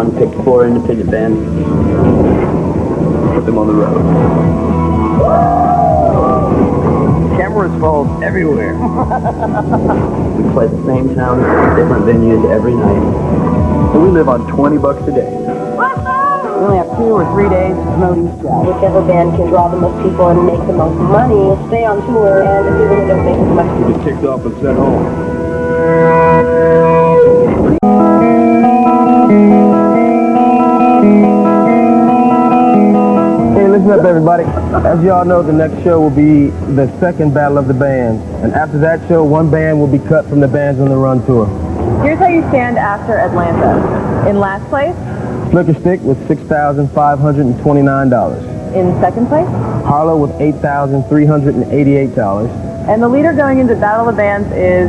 VH1 picked 4 independent bands, put them on the road. Cameras falls everywhere. We play the same towns, different venues every night. So we live on $20 a day. We only have 2 or 3 days to promote each job. Whichever band can draw the most people and make the most money will stay on tour, and the people that don't make as much You get kicked off and sent home. Hey, listen up everybody. As you all know, the next show will be the second Battle of the Bands. And after that show, one band will be cut from the Bands on the Run tour. Here's how you stand after Atlanta. In last place, Flicker Stick with $6,529. in second place, Harlow with $8,388. and the leader going into Battle of the Bands is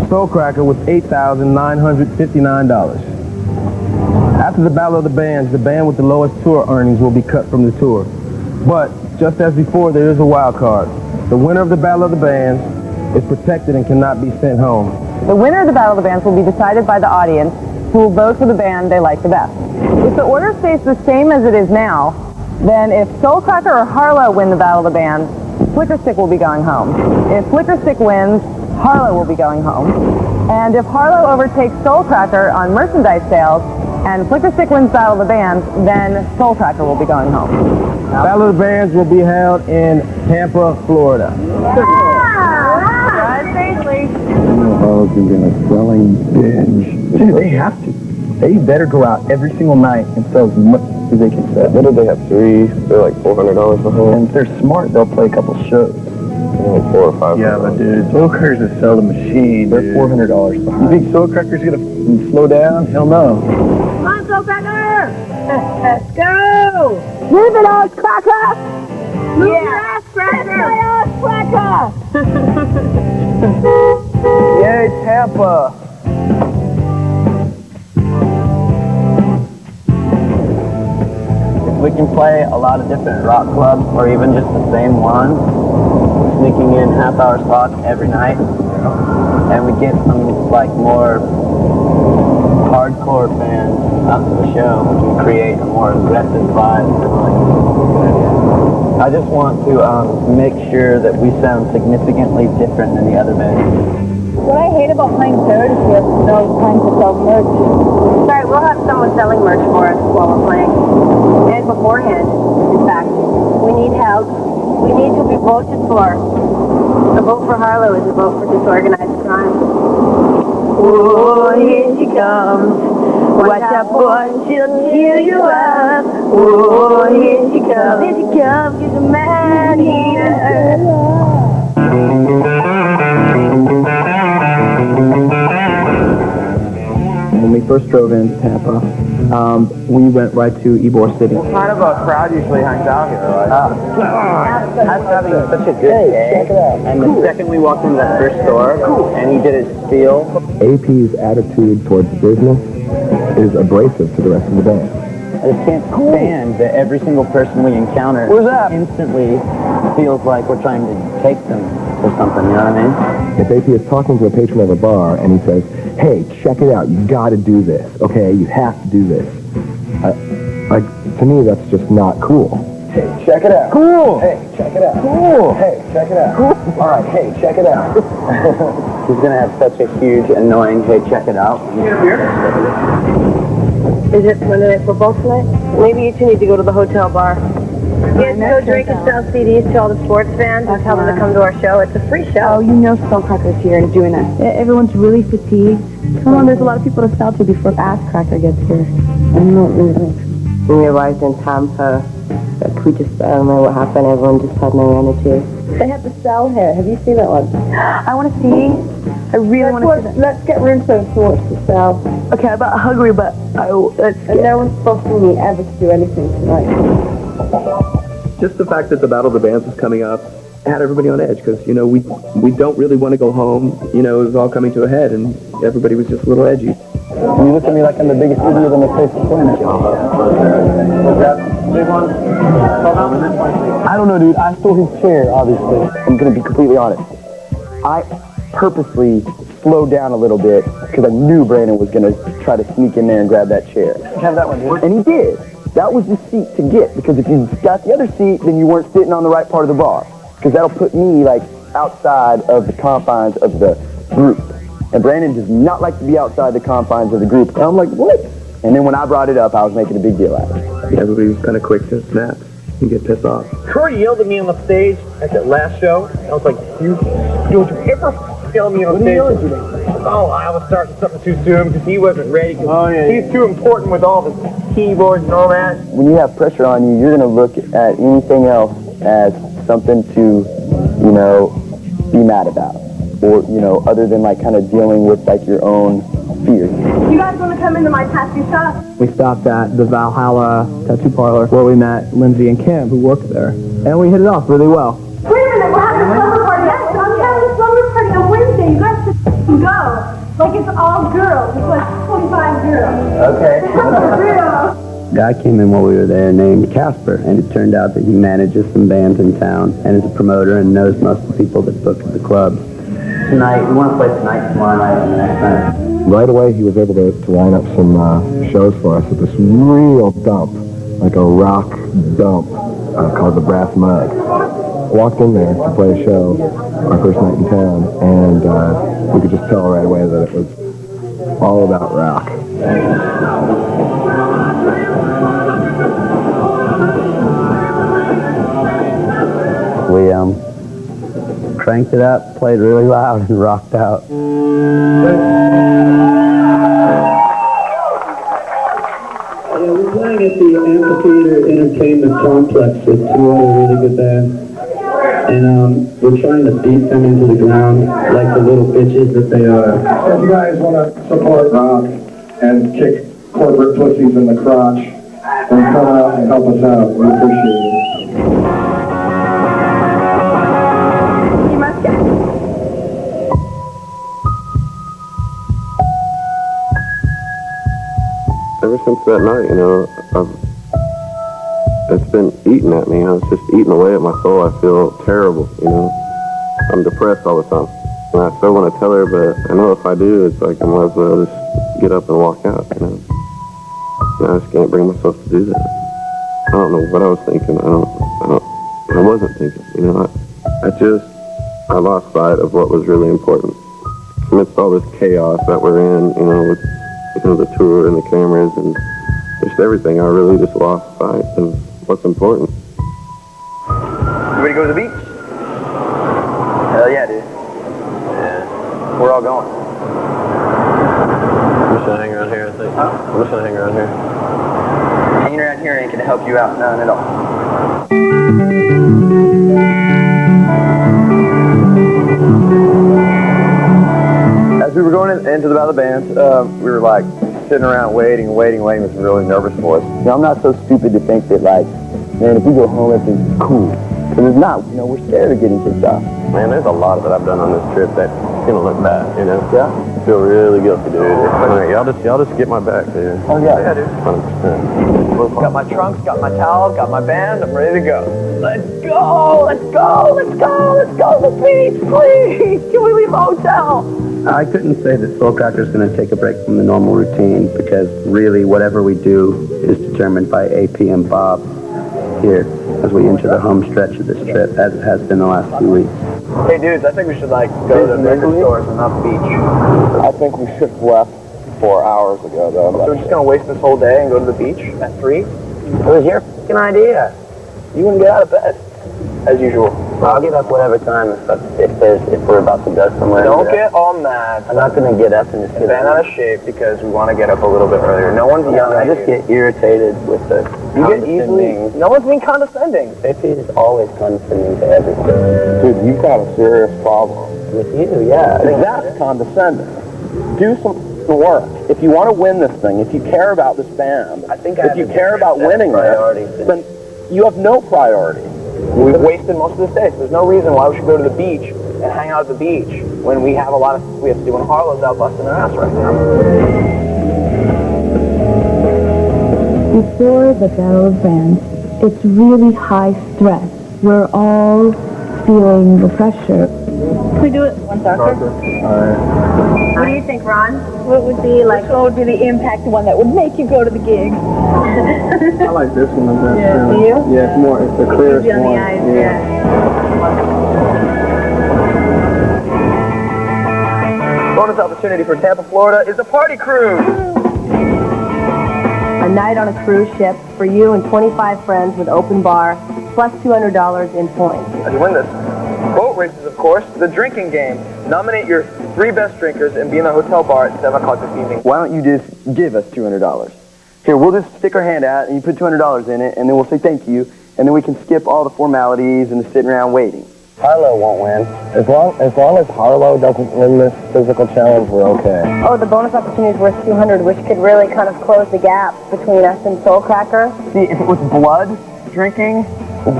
Soul Cracker with $8,959. After the Battle of the Bands, the band with the lowest tour earnings will be cut from the tour. But, just as before, there is a wild card. The winner of the Battle of the Bands is protected and cannot be sent home. the winner of the Battle of the Bands will be decided by the audience, who will vote for the band they like the best. If the order stays the same as it is now, then if Soul Cracker or Harlow win the Battle of the Bands, Flicker Stick will be going home. If Flicker Stick wins, Harlow will be going home. And if Harlow overtakes Soul Cracker on merchandise sales, and Flicker Stick wins Battle of the Bands, then Soul Cracker will be going home. Battle of the Bands will be held in Tampa, Florida. Drive safely. Harlow's going to be in a selling binge. Dude, they have to. They better go out every single night and sell as much as they can sell. What did they have? 3? They're like $400 behind. And if they're smart, they'll play a couple shows. Like 4 or 5. Yeah, but dude, Soul Cracker's a seldom machine. They're $400 behind. You think Soul Cracker's gonna slow down? Hell no. Come on, Soul Cracker! Let's go! Move it, ass cracker! Move your ass, Cracker! My ass cracker! Yay, Tampa! If we can play a lot of different rock clubs, or even just the same ones, sneaking in half-hour slots every night, and we get some like more hardcore fans up to the show, we can create a more aggressive vibe. I just want to make sure that we sound significantly different than the other bands. What I hate about playing third is we have no time to sell merch. Sorry, we'll have someone selling merch for us while we're playing. And beforehand, in fact. We need help. We need to be voted for. A vote for Harlow is a vote for disorganized crime. Oh, here she comes. Watch out, boy, she'll cheer you up. Oh, here she comes. Here she comes. She's a man eater. When we first drove into Tampa, we went right to Ybor City. What kind of a crowd usually hangs out here? That's having such a good day. And the second we walked into that first store, and he did his spiel. AP's attitude towards business is abrasive to the rest of the band. I just can't stand that every single person we encounter instantly feels like we're trying to take them or something, you know what I mean? If AP is talking to a patron of a bar and he says, hey, check it out, you gotta do this, okay, you have to do this. To me, that's just not cool. Hey, check it out. Cool! Hey, check it out. Cool! Hey, check it out. Cool! All right, hey, check it out. He's going to have such a huge, annoying, hey, check it out. Is it Monday Night Football tonight? Maybe you two need to go to the hotel bar. You guys go drink and sell CDs to all the sports fans and tell them to come to our show. It's a free show. Oh, you know Soul Cracker's here and doing it. Everyone's really fatigued. Come on, there's a lot of people to sell to before Ass Cracker gets here. When we arrived in Tampa, we just, I don't know what happened. Everyone just had no energy. They have to sell here. Have you seen that one? I want to see. I really want to see that. Let's get room service who wants to sell. Okay, I'm not hungry, but And no one's supposed to me ever to do anything tonight. Just the fact that the Battle of the Bands was coming up had everybody on edge because, you know, we don't really want to go home. You know, it was all coming to a head and everybody was just a little edgy. You look at me like I'm the biggest idiot on the face of the planet. Was that big one? I don't know, dude. I stole his chair, obviously. I'm going to be completely honest. I purposely slowed down a little bit because I knew Brandon was going to try to sneak in there and grab that chair. Have that one, dude. And he did. That was the seat to get, because if you got the other seat, then you weren't sitting on the right part of the bar. Because that'll put me, like, outside of the confines of the group. And Brandon does not like to be outside the confines of the group. And I'm like, what? And then when I brought it up, I was making a big deal out of it. Yeah, everybody was kind of quick to snap and get pissed off. Corey yelled at me on the stage at that last show. I was like, don't you ever yell at me on the stage? Oh, I was starting something too soon because he wasn't ready. He's too important with all the keyboards and all that. When you have pressure on you, you're going to look at anything else as something to, you know, be mad about. Or, you know, other than, like, kind of dealing with, like, your own fears. You guys want to come into my tattoo shop? We stopped at the Valhalla Tattoo Parlor where we met Lindsay and Kim, who worked there. And we hit it off really well. Wait a minute, we're having a slumber party. Yes, I'm having a slumber party on Wednesday. You guys should go. Like it's all girls. It's like 25 girls. Okay. For real. Guy came in while we were there named Casper, and it turned out that he manages some bands in town and is a promoter and knows most of the people that book at the club. Tonight, we want to play tonight, tomorrow night, and the next night. Right away, he was able to line up some shows for us at this real dump, like a rock dump called the Brass Mug. Walked in there to play a show, our first night in town, and we could just tell right away that it was all about rock. We cranked it up, played really loud, and rocked out. We're playing at the Amphitheater Entertainment Complex with two other really good bands. And we're trying to beat them into the ground like the little bitches that they are. If you guys want to support rock and kick corporate pussies in the crotch, then come out and help us out. We appreciate it. You must get. Ever since that night, you know, it's been eating at me. It's just eating away at my soul. I feel terrible, you know. I'm depressed all the time. And I still want to tell her, but I know if I do, it's like I might as well just get up and walk out, you know. And I just can't bring myself to do that. I don't know what I was thinking. I wasn't thinking, you know. I lost sight of what was really important. Amidst all this chaos that we're in, you know, with the tour and the cameras and just everything, I really just lost sight of what's important. You ready to go to the beach? Hell yeah, dude. Yeah. We're all going. I'm just gonna hang around here, I think. Huh? I'm just gonna hang around here. Hanging around here ain't gonna help you out none at all. As we were going into the Battle of the Bands, we were like sitting around waiting. It was really nervous for us. You know, I'm not so stupid to think that, like, man, if we go home, everything's cool. Because it's not, you know, we're scared of getting kicked off. Man, there's a lot that I've done on this trip that's gonna look bad, you know? Yeah? I feel really guilty, dude. Right, y'all just get my back, dude. Oh, yeah. Yeah, dude. 100%. Got my trunks, got my towels, got my band, I'm ready to go. Let's go, let's go, let's go, let's go to the beach, please! Can we leave the hotel? I couldn't say that Soul Cracker's going to take a break from the normal routine because really whatever we do is determined by AP and Bob here as we enter the home stretch of this trip, as it has been the last few weeks. Hey dudes, I think we should like go to the record stores and not the beach. I think we should have left 4 hours ago, though. So we're just gonna waste this whole day and go to the beach at 3? It was your f***ing idea. You wouldn't get out of bed, as usual. I'll get up whatever time if we're about to go somewhere. Don't get all mad. I'm not going to get up and just get Band out of shape because we want to get up a little bit earlier. No one's yelling I at just you. get irritated with the You get easily. No one's being condescending. AP is always condescending to everything. Dude, you've got a serious problem. With you, yeah. That's condescending. Do some work. If you want to win this thing, if you care about this band, if you care about winning this, then you have no priority. We've wasted most of this day, so there's no reason why we should go to the beach and hang out at the beach when we have a lot of we have to do when Harlow's out busting their ass right now. Before the Battle of Bands, it's really high stress. We're all feeling the pressure. We do it one soccer. Alright. What do you think, Ron? What would be like? What would be the impact one that would make you go to the gig? I like this one the best. Yeah. Really. Do you? Yeah, it's more, it's the clearest Easy on one. the eyes, yeah. Bonus opportunity for Tampa, Florida is a party cruise. A night on a cruise ship for you and 25 friends with open bar, plus $200 in points. How do you win this? Boat races, of course. The drinking game. Nominate your 3 best drinkers and be in the hotel bar at 7 o'clock this evening. Why don't you just give us $200? Here, we'll just stick our hand out and you put $200 in it, and then we'll say thank you, and then we can skip all the formalities and the sitting around waiting. Harlow won't win. As long as Harlow doesn't win this physical challenge, we're okay. Oh, the bonus opportunity is worth $200, which could really kind of close the gap between us and Soul Cracker. See, if it was blood drinking,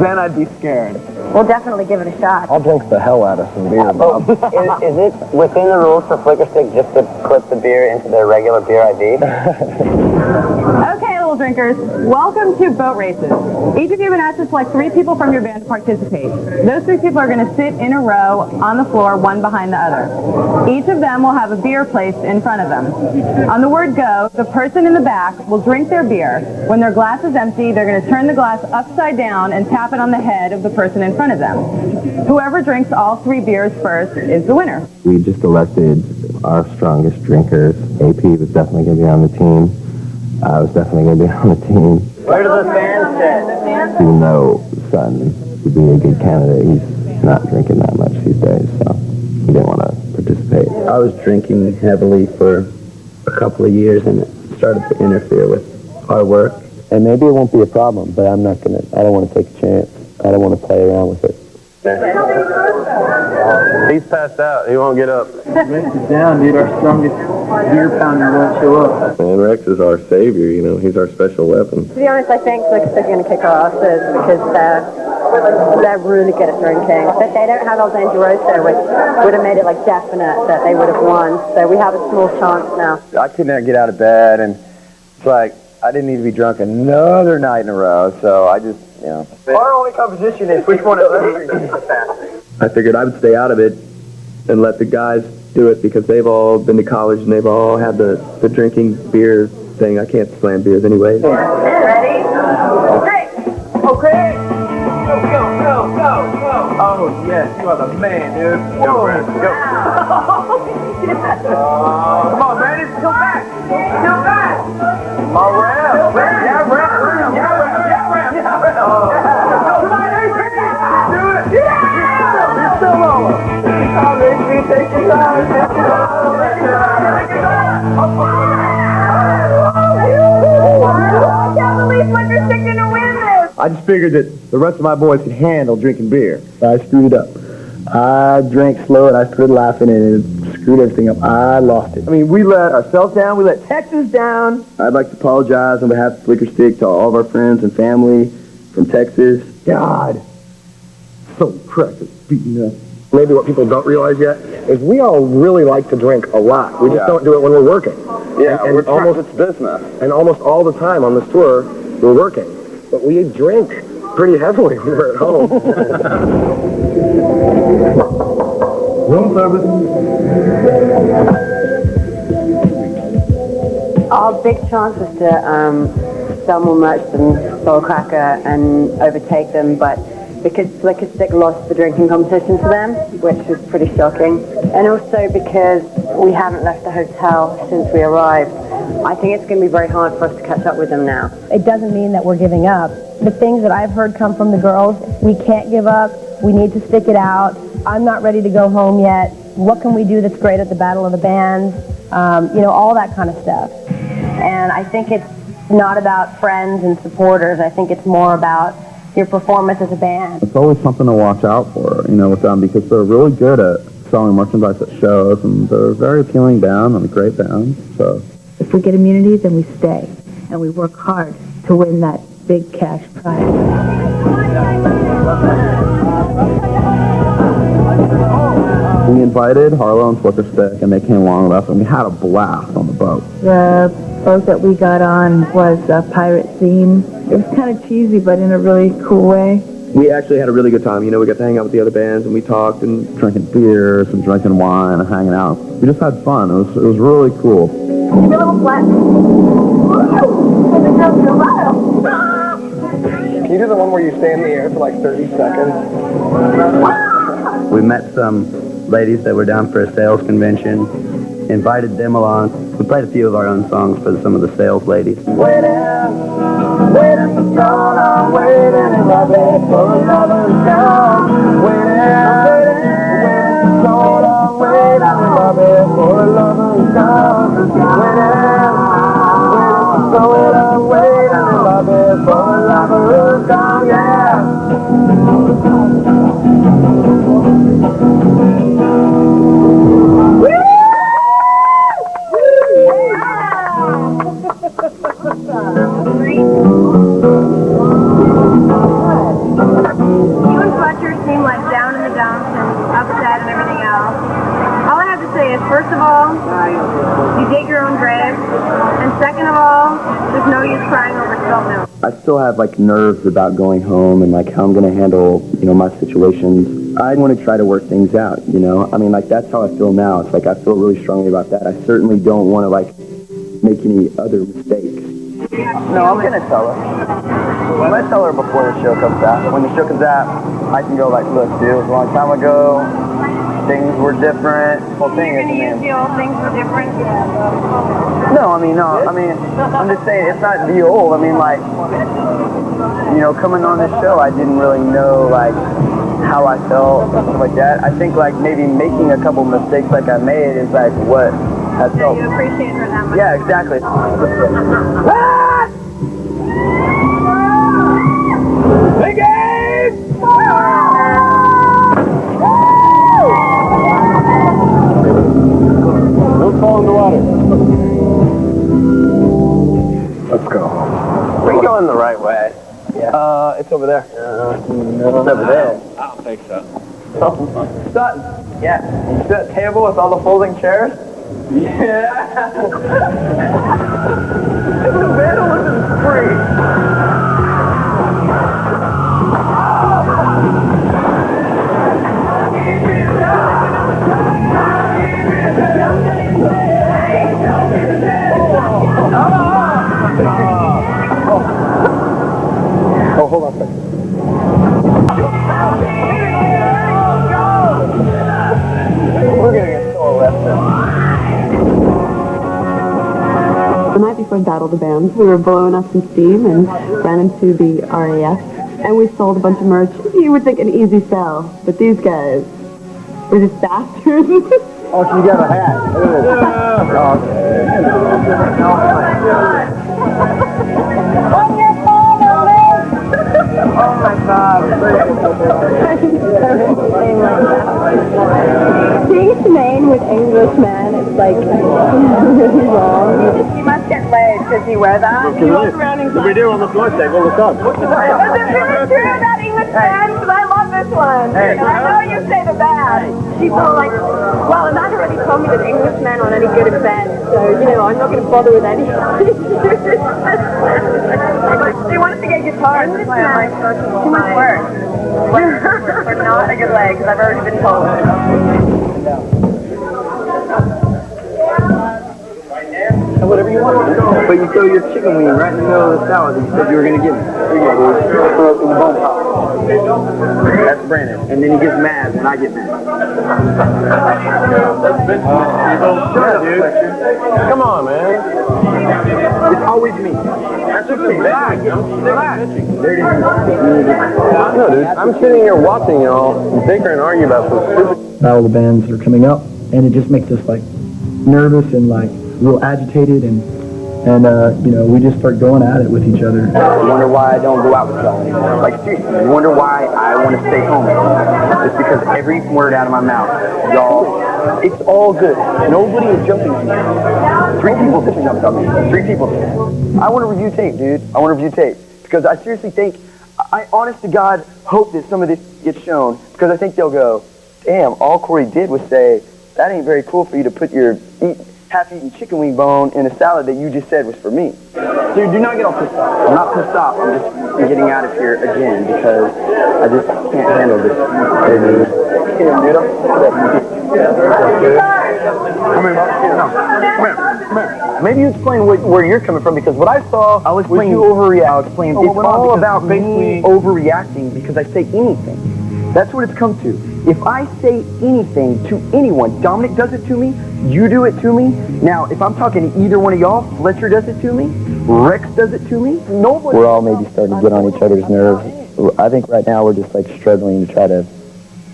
then I'd be scared. We'll definitely give it a shot. I'll drink the hell out of some beer, Bob. Is it within the rules for Flicker Stick just to put the beer into their regular beer ID? Okay, little drinkers, welcome to boat races. Each of you have been asked to select 3 people from your band to participate. Those 3 people are going to sit in a row on the floor, one behind the other. Each of them will have a beer placed in front of them. On the word go, the person in the back will drink their beer. When their glass is empty, they're going to turn the glass upside down and tap it on the head of the person in front of them. Whoever drinks all 3 beers first is the winner. We just elected our strongest drinkers. AP was definitely going to be on the team. I was definitely going to be on the team. Where do the fans sit? Even though Sutton would be a good candidate, he's not drinking that much these days, so he didn't want to participate. I was drinking heavily for a couple of years, and it started to interfere with our work. And maybe it won't be a problem, but I don't want to take a chance. I don't want to play around with it. He's passed out. He won't get up. Rex is down, dude. Our strongest beer pounder won't show up. Man, Rex is our savior, you know. He's our special weapon. To be honest, I think they're going to kick our asses because they're really good at drinking. But they don't have El Dangeroso, which would have made it like definite that they would have won. So we have a small chance now. I couldn't get out of bed, and it's like I didn't need to be drunk another night in a row, so I just, you know. Our only competition is which one of them drinks the fastest. I figured I would stay out of it and let the guys do it because they've all been to college and they've all had the drinking beer thing. I can't slam beers anyway. Ready? Great! Okay. Go, go, go, go, go. Oh, yes, you are the man, dude. Go, Brad. Go. Come on, Brandon. Come back. Come back. All right. Yeah, Ram. Yeah, Ram. Yeah, Ram. Yeah, Ram. Yeah, Ram. Come on, AP. Do it. Yeah. You're still low. Come on, AP. Take your time. Take your I can't believe Flicker Stick didn't win this. I just figured that the rest of my boys could handle drinking beer. I screwed it up. I drank slow and I started laughing and it screwed everything up. I lost it. I mean, we let ourselves down. We let Texas down. I'd like to apologize on behalf of Flicker Stick to all of our friends and family from Texas. God, so precious beating up. Maybe what people don't realize yet is we all really like to drink a lot. We just don't do it when we're working. Yeah, and almost it's business. And almost all the time on this tour, we're working. But we drink pretty heavily when we're at home. Room service. Our big chance was to sell more merch than Soul Cracker and overtake them, but because Flicker Stick lost the drinking competition to them, which was pretty shocking, and also because we haven't left the hotel since we arrived, I think it's going to be very hard for us to catch up with them now. It doesn't mean that we're giving up. The things that I've heard come from the girls, we can't give up, we need to stick it out, I'm not ready to go home yet, what can we do that's great at the Battle of the Bands, all that kind of stuff. And I think it's not about friends and supporters, I think it's more about your performance as a band. It's always something to watch out for, with them, because they're really good at selling merchandise at shows, and they're a very appealing band and a great band, so. If we get immunity, then we stay, and we work hard to win that big cash prize. We invited Harlow and Flicker Stick, and they came along with us, and we had a blast on the boat. The boat that we got on was a pirate theme. It was kind of cheesy, but in a really cool way. we actually had a really good time. You know, we got to hang out with the other bands, and we talked and Drinking beer, some drinking wine, and hanging out. We just had fun. It was really cool. Give me a little flat. Can you do the one where you stay in the air for like 30 seconds? We met some ladies that were down for a sales convention, invited them along. We played a few of our own songs for some of the sales ladies. Waiting for so long, waiting in my bed for another song. Waiting so long, waiting in my bed for another song. Waiting so long, waiting in my bed for another song, yeah. You and Fletcher seem like down in the dumps and upset and everything else. All I have to say is, first of all, you dig your own grave, and second of all, there's no use crying over spilt milk. I still have like nerves about going home and like how I'm going to handle, you know, my situations. I want to try to work things out, you know. I mean, like that's how I feel now. It's like I feel really strongly about that. I certainly don't want to like make any other mistakes. No, I'm gonna tell her. I'm gonna tell her before the show comes out. When the show comes out, I can go like, look, dude, it was a long time ago. Things were different. Whole thing You're is, going to use the old things were different? no, I mean, I'm just saying it's not the old. I mean, like, you know, coming on this show, I didn't really know like how I felt and stuff like that. I think like maybe making a couple mistakes like I made is like what has helped. You appreciate her that much. Yeah, exactly. Hey, guys! Don't fall in the water. Let's go. We're going the right way. Yeah. It's over there. It's over there. I don't think so. Sutton. Yeah. You see that table with all the folding chairs? Yeah. The vandalism is free. Oh, hold on a second. We're gonna get so arrested. The night before Battle of the Bands, we were blowing up some steam and ran into the RAF, and we sold a bunch of merch. You would think an easy sell, but these guys were just bastards. Oh, so you got a hat. Look at Oh my God. Being a Maine with Englishmen, it's like really wrong. He must get laid. Does he wear that? He walks around in we do on the floor table. What's up? Is it really true about English fans? Because I love this one. Hey. And I know you say the bad. People are like, well, Amanda already told me that Englishmen aren't any good at bed, so, you know, I'm not going to bother with any. She wanted to get guitars. That's why I'm like, too much work. Or not a good leg, because I've already been told. Whatever you want. But you throw your chicken wing right in the middle of the salad that you said you were going to give me. Here you go, dude. Throw it in the bone pot. That's Brandon. And then he gets mad when I get mad. Shut up, dude. Come on, man. It's always me. That's just relax. Relax. There it is. No, dude. I'm sitting here watching y'all bicker and argue about some stupid. Battle of the Bands are coming up, and it just makes us like nervous and like real agitated, and you know, we just start going at it with each other. You wonder why I don't go out with y'all anymore. Like, seriously, you wonder why I want to stay home. It's because every word out of my mouth, y'all, it's all good. Nobody is jumping on me. 3 people just jumped on me. 3 people did. I want to review tape, dude. I want to review tape. Because I seriously think, I honest to God hope that some of this gets shown. Because I think they'll go, damn, all Corey did was say, that ain't very cool for you to put your half-eaten chicken wing bone in a salad that you just said was for me. Dude, do not get all pissed off. I'm not pissed off. I'm just getting out of here again because I just can't handle this. Maybe you explain where you're coming from, because what I saw was you overreacting. It's all about me overreacting because I say anything. That's what it's come to. If I say anything to anyone, Dominic does it to me, you do it to me. Now, if I'm talking to either one of y'all, Fletcher does it to me, Rex does it to me. Nobody. We're all maybe starting to get on each other's nerves. I think right now we're just like struggling to try to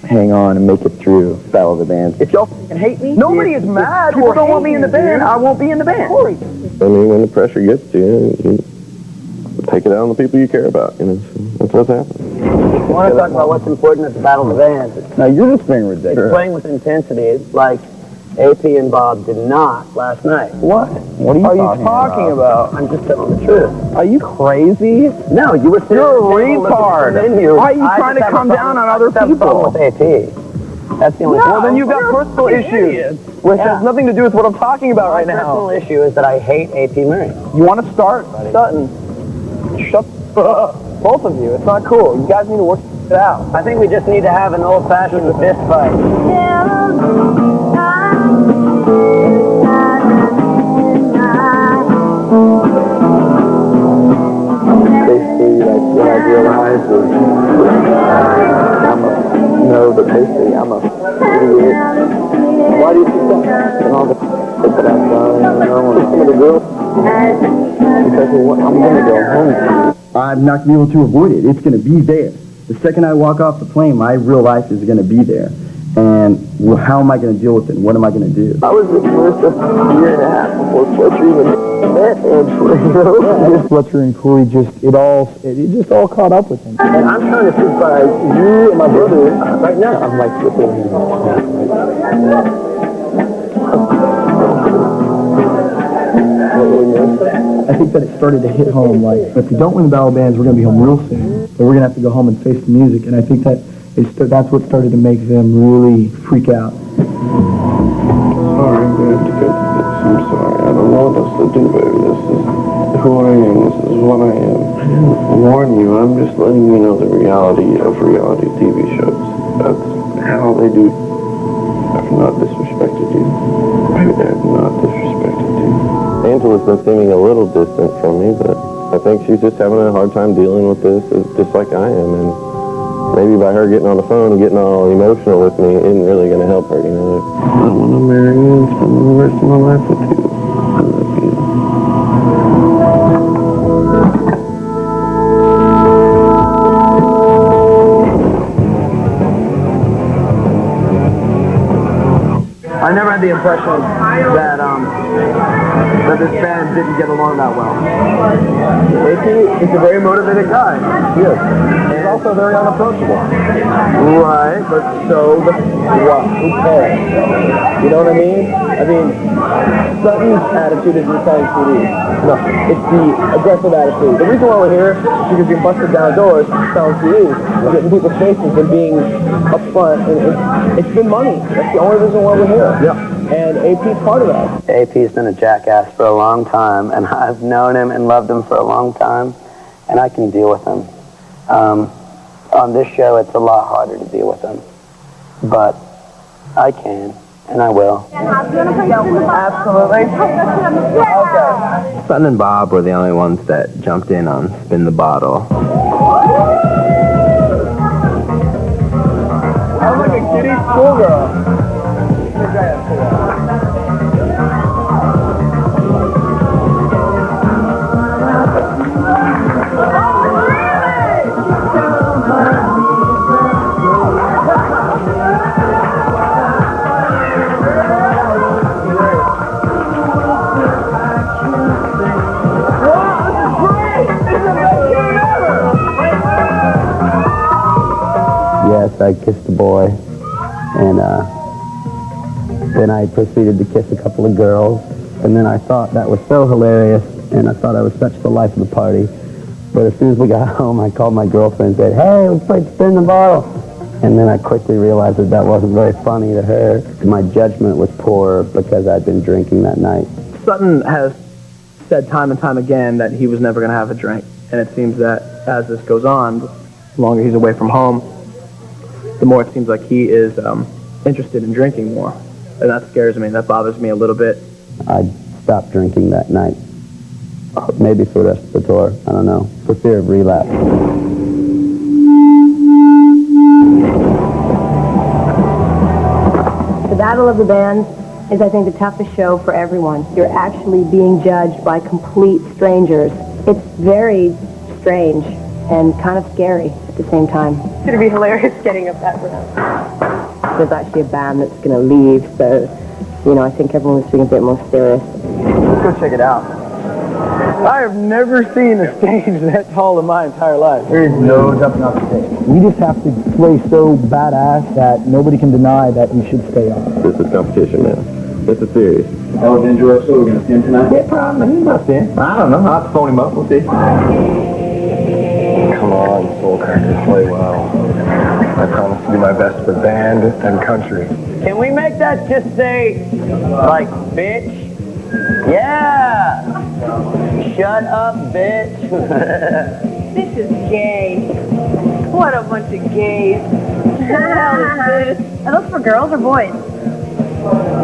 hang on and make it through Battle of the Bands. If y'all f***ing hate me, nobody is mad. People don't want me in the band, I won't be in the band. I mean, when the pressure gets to you, you take it out on the people you care about, you know. So that's what's happening. I want to talk about what's important at the Battle of the Bands. Now, you're just being ridiculous. It's playing with intensity, like AP and Bob did not last night. What? What are you talking about? I'm just telling the truth. Are you crazy? No, you were You're a retard. Why are you trying to come down on other people? With AP. That's the only thing. Well, then you've got personal issues, which has nothing to do with what I'm talking about right now. My personal issue is that I hate AP Murray. You want to start, Sutton? Shut up. Both of you. It's not cool. You guys need to work it out. I think we just need to have an old-fashioned fist fight. Basically, like, what I realized was basically I'm a idiot. Why do you think that? And all the shit that I've done, you know, and some of the girls, because I'm going to go home. I'm not going to be able to avoid it. It's going to be there. The second I walk off the plane, my real life is going to be there. And how am I going to deal with it? What am I going to do? I was with Melissa a year and a half before Fletcher even met Angela, you know? Fletcher and Corey it just all caught up with him. And I'm trying to surprise you and my brother right now. I'm like flipping him. I think that it started to hit home, like, if we don't win the Battle of Bands, we're going to be home real soon. But we're going to have to go home and face the music, and I think that that's what started to make them really freak out. Sorry, I'm going to have to go to this. I'm sorry. I don't know what else to do, baby. This is who I am. This is what I am. I didn't warn you. I'm just letting you know the reality of reality TV shows. That's how they do. I've not disrespected you. I have not disrespected you. Angela's been seeming a little distant from me, but I think she's just having a hard time dealing with this, just like I am. And maybe by her getting on the phone and getting all emotional with me isn't really going to help her, you know. I want to marry you and spend the rest of my life with you. I love you. I never had the impression that this band didn't get along that well. AP is a very motivated guy. Yes. He's also very unapproachable. Right, but so the what? Who cares? You know what I mean? I mean, Sutton's attitude isn't selling CDs. No, it's the aggressive attitude. The reason why we're here is because you're busting down doors, selling CDs, getting people's faces and being upfront. And it's been money. That's the only reason why we're here. Yeah. And AP's part of that. AP's been a jackass for a long time, and I've known him and loved him for a long time, and I can deal with him. On this show, it's a lot harder to deal with him, but I can, and I will. Absolutely. Okay. Sutton and Bob were the only ones that jumped in on Spin the Bottle. I'm like a kitty schoolgirl. Yes, I kissed the boy, and then I proceeded to kiss a couple of girls, and then I thought that was so hilarious, and I thought I was such the life of the party. But as soon as we got home, I called my girlfriend and said, "Hey, let's play Spin the Bottle." And then I quickly realized that that wasn't very funny to her. My judgment was poor because I'd been drinking that night. Sutton has said time and time again that he was never going to have a drink. And it seems that as this goes on, the longer he's away from home, the more it seems like he is interested in drinking more. And that scares me. That bothers me a little bit. I stopped drinking that night. Maybe for the rest of the tour. I don't know. For fear of relapse. The Battle of the Bands is, I think, the toughest show for everyone. You're actually being judged by complete strangers. It's very strange and kind of scary at the same time. It's going to be hilarious getting up that round. There's actually a band that's going to leave, so, you know, I think everyone's being a bit more serious. Let's go check it out. I have never seen a stage that tall in my entire life. There is no jumping off the stage. We just have to play so badass that nobody can deny that you should stay on. This is competition, man. This is serious. That was enjoy, so we're going to see him tonight? Yeah, probably. He's not seeing. I don't know. I'll have to phone him up. We'll see. Come on, Soul Crackers, play well. I promise to do my best for band and country. Can we make that just say, like, bitch? Yeah! Shut up, bitch. This is gay. What a bunch of gays. What the hell is this? Are those for girls or boys?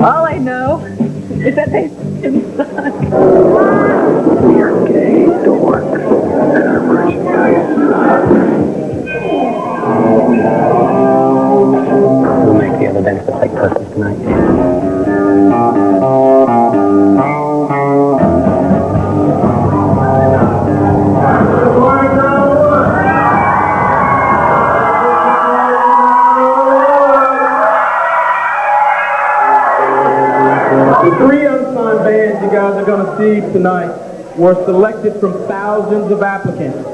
All I know is that they suck. We are gay dorks, and our merchandise We'll make the other bands look like pussies tonight. The three unsigned bands you guys are going to see tonight were selected from thousands of applicants.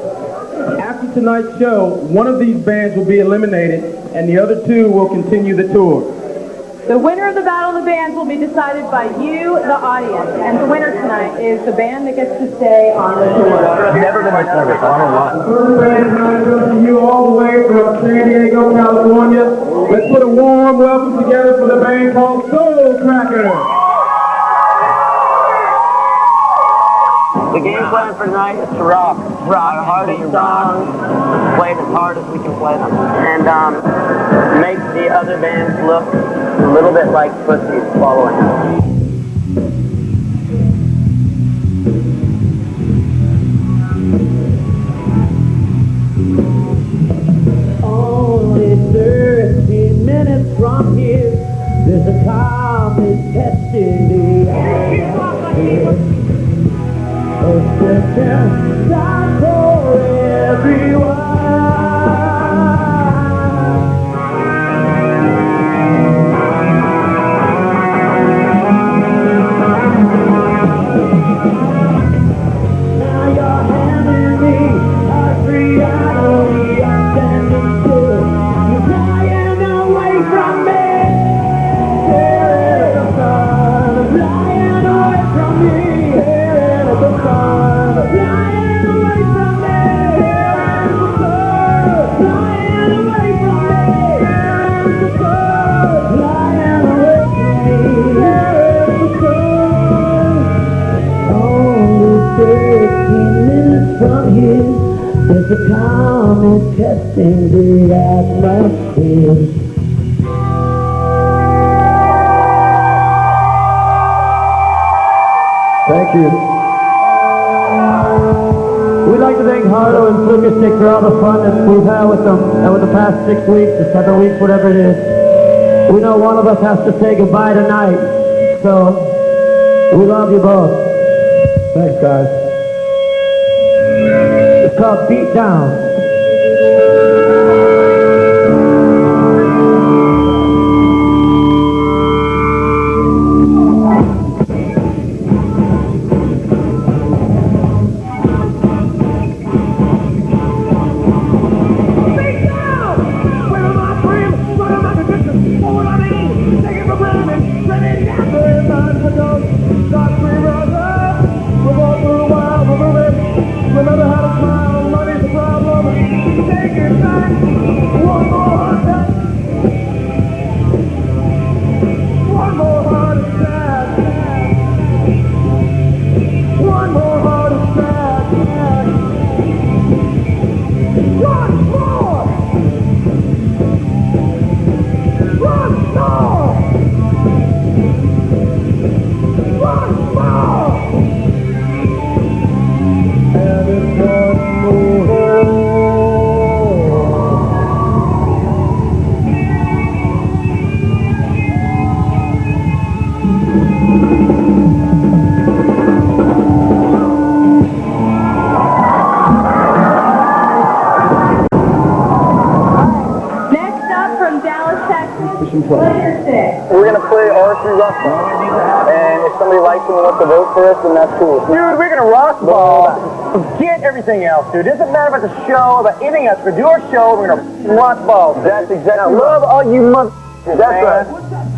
After tonight's show, one of these bands will be eliminated, and the other two will continue the tour. The winner of the Battle of the Bands will be decided by you, the audience. And the winner tonight is the band that gets to stay on the tour. I've never been this nervous. I don't know why. First band tonight goes to you all the way from San Diego, California. Let's put a warm welcome together for the band called Soul Crackers. The game plan for tonight is to rock our hardest songs, play it as hard as we can play them, and make the other bands look a little bit like pussies following us. Only 30 minutes from here, there's a comet testing the atmosphere. A second time for everyone. Now you're handing me a reality. I'm standing still. You're flying away from me. Here in the sun, flying away from me. Here in the sun, flying away from me. Here in the sun, flying away from me. Here in the sun, flying away from me. Here in the sun. Only 13 minutes from here, there's a comet testing the atmosphere. Thank you. We'd like to thank Harlow and Flukerstick for all the fun that we've had with them over the past 6 weeks or 7 weeks, whatever it is. We know one of us has to say goodbye tonight, so we love you both. Thanks, guys. It's called Beat Down. Remember how to smile, money's a problem. country wrestling. And if somebody likes them and wants to vote for us, then that's cool. Dude, we're going to rock ball. Forget everything else, dude. It doesn't matter about the show, about anything else. We're going to do our show, we're going to rock ball. That's exactly right. Love all you motherfuckers. That's right.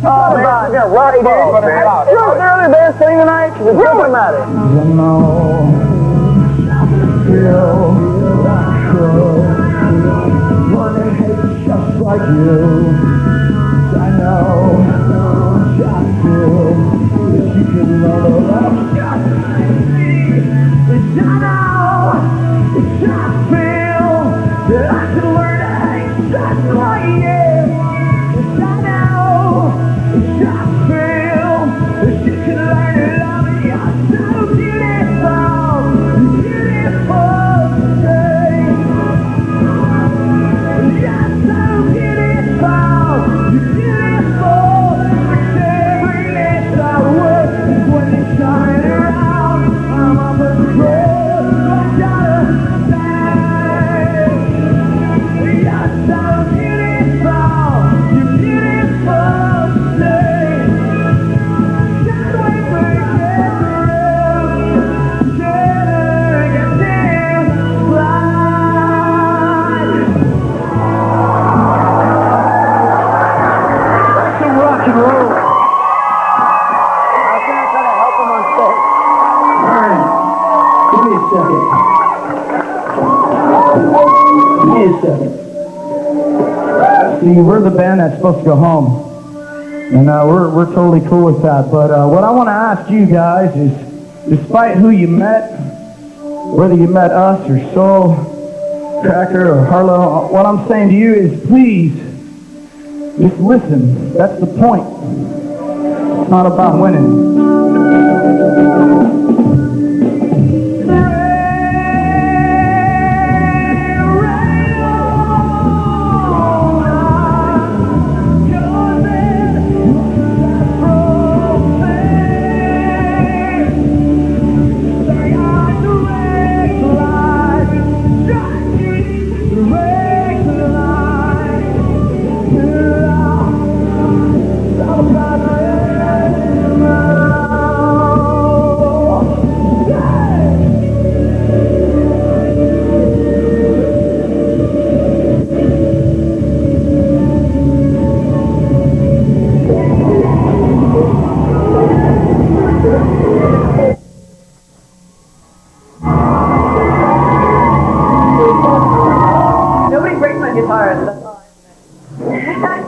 Oh, man, we're going to rock ball. Are there other bands playing tonight? Because it doesn't matter. Just like you, I know, just feel that you can love, just see, I know, just feel that I can learn to hate just like you, I know, just feel that you can learn to love me, you're so beautiful, beautiful today. See, we're the band that's supposed to go home, and we're totally cool with that. But what I want to ask you guys is, despite who you met, whether you met us or Soul, Cracker, or Harlow, what I'm saying to you is, please, just listen. That's the point. It's not about winning.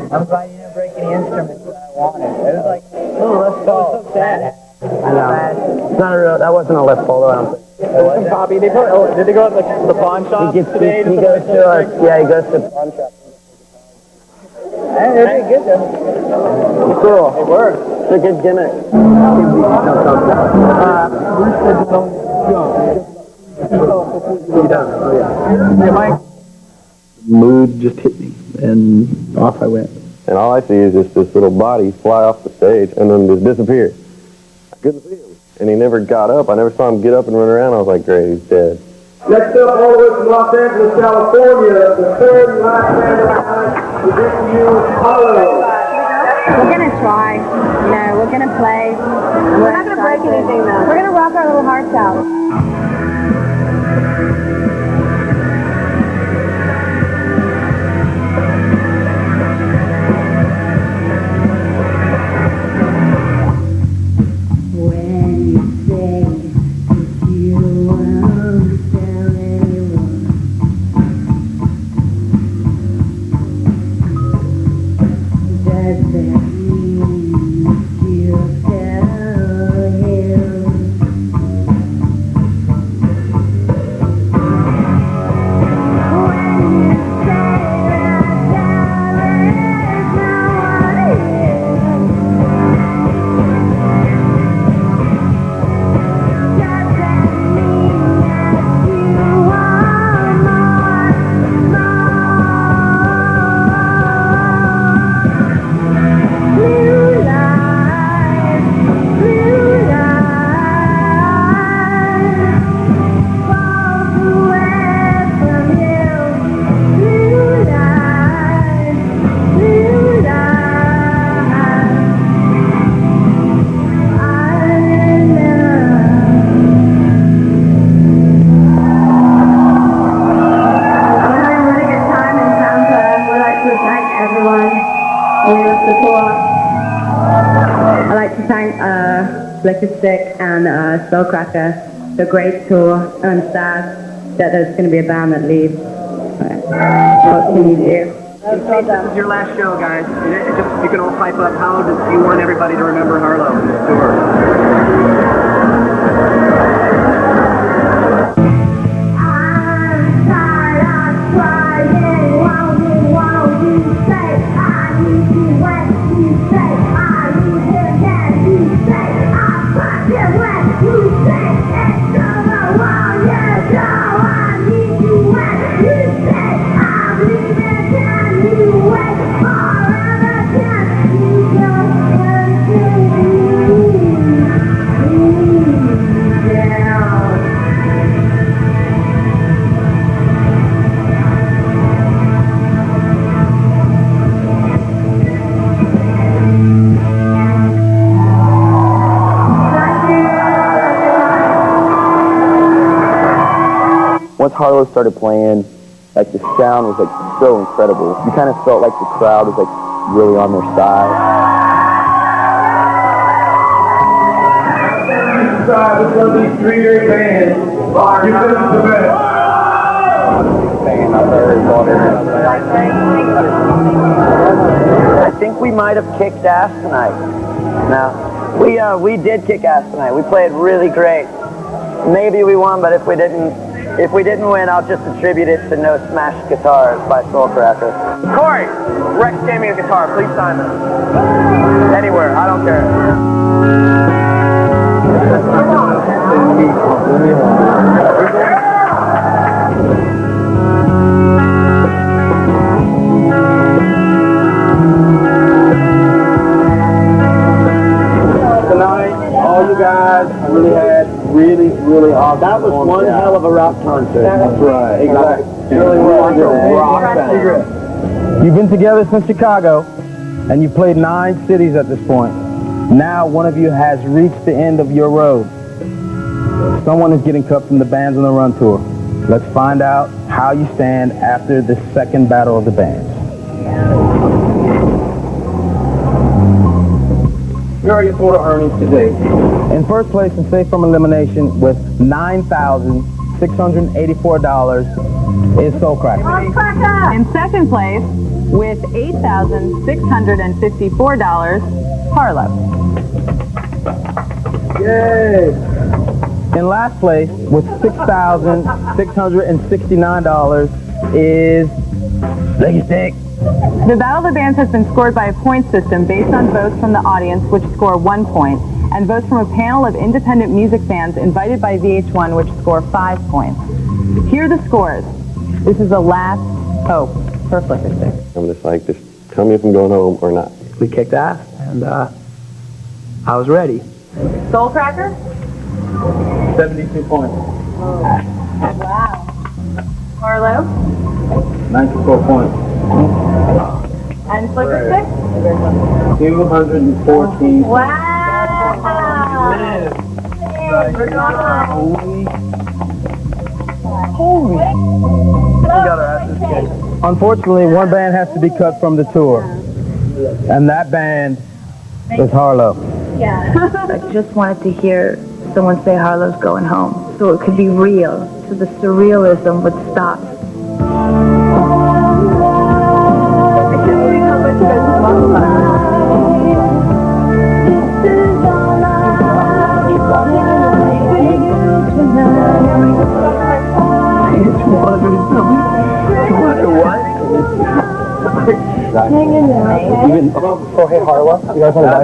I'm glad you didn't break any instruments that I wanted. It was like, oh, let's go. So sad. I know. It's not a real, that wasn't a Les Paul, though, I don't think. Copy. They put, did they go to the pawn shop today? He goes to yeah, he goes to pawn shop. Hey, they're good though. It's cool. It works. It's a good gimmick. Mood just hit me, and off I went. And all I see is just this little body fly off the stage and then just disappear. I couldn't see him. And he never got up. I never saw him get up and run around. I was like, great, he's dead. Next up, all the way from Los Angeles, California, the third and last band of the night, we bring to you Hollow. We're going to try. You know, we're going to play. We're not going to break anything, though. We're going to rock our little hearts out. Acoustic and Soulcracker. It's a great tour. I'm sad that there's going to be a band that leaves. But what can you do? This is your last show, guys. Just, you can all pipe up. How do you want everybody to remember Harlow and this tour? Once Harlow started playing, like the sound was like so incredible. You kind of felt like the crowd was like really on their side. Which one of these three great bands you think is the best? I think we might have kicked ass tonight. No, we did kick ass tonight. We played really great. Maybe we won, but if we didn't win, I'll just attribute it to No Smashed Guitars by Soulcracker. Corey, Rex gave me a guitar. Please sign this. Anywhere, I don't care. Tonight, all you guys really had really awesome. That was one hell of a rock concert. That's right. Exactly. Really was a rock band. You've been together since Chicago, and you've played 9 cities at this point. Now one of you has reached the end of your road. Someone is getting cut from the Bands on the Run tour. Let's find out how you stand after the second battle of the bands. Here are your total earnings today. In first place and safe from elimination with $9,684 is Soulcracker. In second place with $8,654, Harlow. Yay! In last place with $6,669 is Leggy Stick. The Battle of the Bands has been scored by a point system based on votes from the audience, which score 1 point, and votes from a panel of independent music fans invited by VH1, which score 5 points. Here are the scores. This is the last hope for Flicker Stick. I'm just like, just tell me if I'm going home or not. We kicked ass, and I was ready. Soulcracker? 72 points. Wow. Harlow? 94 points. And Flicker Stick? 214. Wow! Holy. Unfortunately, one band has to be cut from the tour. And that band is Harlow. I just wanted to hear someone say Harlow's going home, so it could be real, so the surrealism would stop. Even, oh, hey, Harlow, you guys want to buy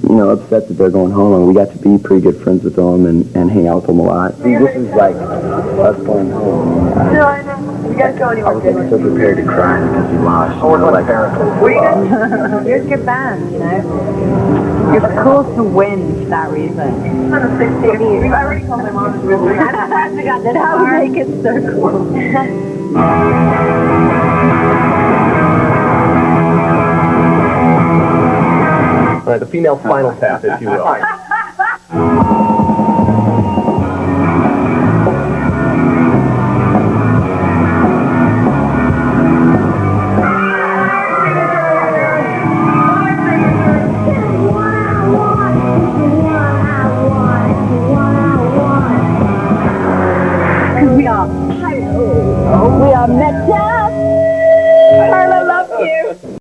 You know, upset that they're going home, and we got to be pretty good friends with them and hang out with them a lot. See, this is like us going home. No, I know. You guys go anywhere. I was like so prepared to cry because we lost. Oh, we're like parents. You're a good band, you know. You're cool to win for that reason. I already told my mom to win. I forgot that how we make it so cool. All right, the female final tap, if you will.